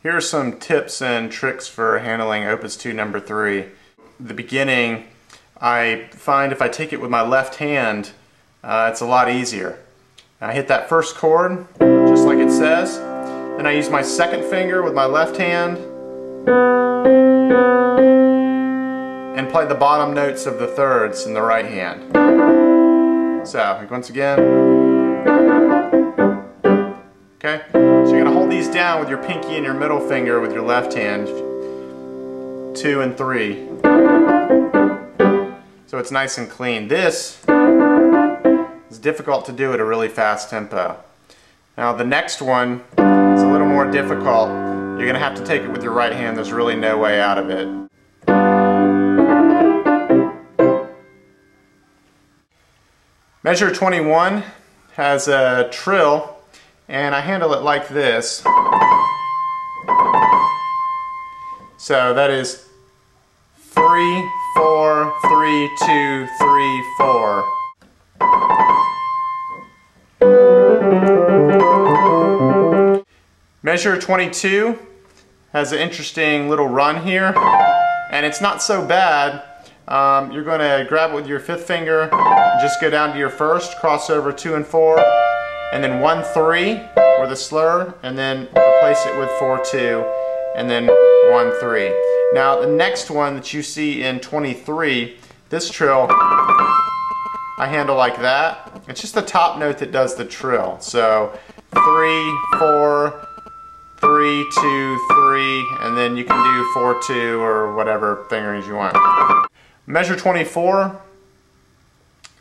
Here are some tips and tricks for handling Opus 2 number 3. The beginning, I find if I take it with my left hand, it's a lot easier. I hit that first chord, just like it says. Then I use my second finger with my left hand and play the bottom notes of the thirds in the right hand. So, once again. Okay? So you're going to hold these down with your pinky and your middle finger with your left hand. 2 and 3. So it's nice and clean. This is difficult to do at a really fast tempo. Now the next one is a little more difficult. You're going to have to take it with your right hand. There's really no way out of it. Measure 21 has a trill, and I handle it like this. So that is 3, 4, 3, 2, 3, 4. Measure 22 has an interesting little run here, and it's not so bad. You're going to grab it with your 5th finger, just go down to your first, cross over 2 and 4, and then 1, 3 with a slur, and then replace it with 4, 2, and then 1, 3. Now the next one that you see in 23, this trill, I handle like that. It's just the top note that does the trill. So 3, 4, 3, 2, 3, and then you can do 4, 2, or whatever fingerings you want. Measure 24,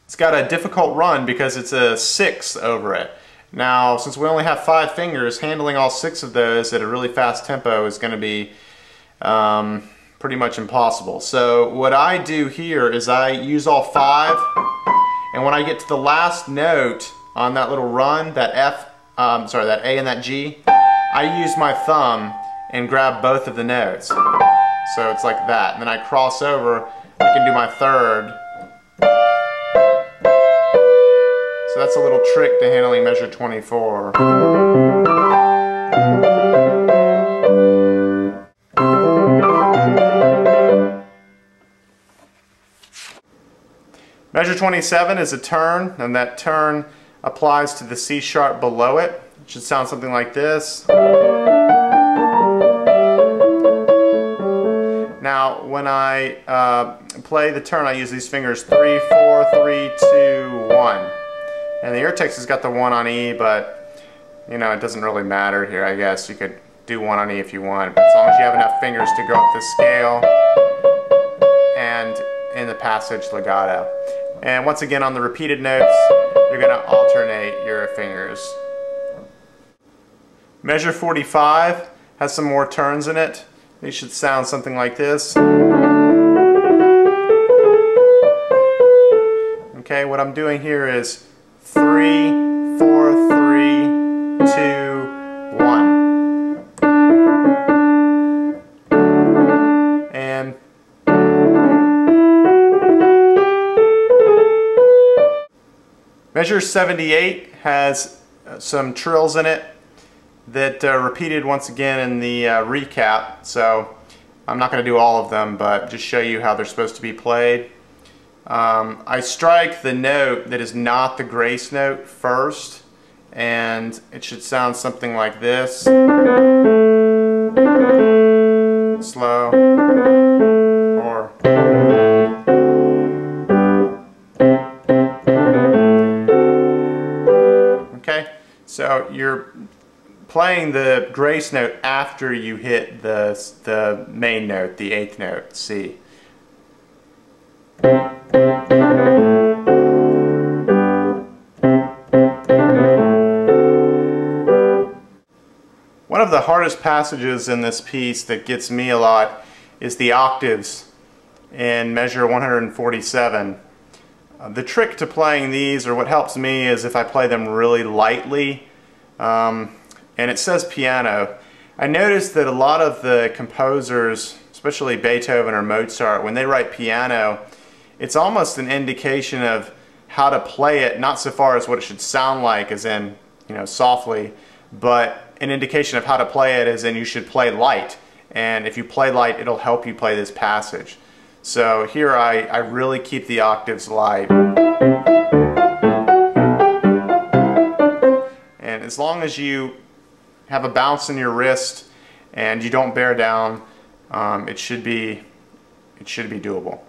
it's got a difficult run because it's a 6 over it. Now, since we only have 5 fingers, handling all 6 of those at a really fast tempo is going to be pretty much impossible. So what I do here is I use all 5, and when I get to the last note on that little run, that that A and that G, I use my thumb and grab both of the notes. So it's like that. And then I cross over, I can do my 3rd. So that's a little trick to handling measure 24. Measure 27 is a turn, and that turn applies to the C sharp below it. It should sound something like this. Now, when I play the turn, I use these fingers 3, 4, 3, 2, 1. And the ear text has got the 1 on E, but you know, it doesn't really matter here, I guess. You could do 1 on E if you want, but as long as you have enough fingers to go up the scale and in the passage legato. And once again, on the repeated notes, you're going to alternate your fingers. Measure 45 has some more turns in it. They should sound something like this. Okay, what I'm doing here is 3, 4, 3, 2, 1. And measure 78 has some trills in it that repeated once again in the recap, so I'm not going to do all of them, but just show you how they're supposed to be played. I strike the note that is not the grace note first, and it should sound something like this. Slow. Or okay, so you're playing the grace note after you hit the main note, the 8th note, C. One of the hardest passages in this piece that gets me a lot is the octaves in measure 147. The trick to playing these, or what helps me, is if I play them really lightly. And it says piano. I noticed that a lot of the composers, especially Beethoven or Mozart, when they write piano, it's almost an indication of how to play it, not so far as what it should sound like, as in, you know, softly, but an indication of how to play it is then you should play light. And if you play light, it'll help you play this passage. So here I really keep the octaves light. And as long as you have a bounce in your wrist and you don't bear down, it should be doable.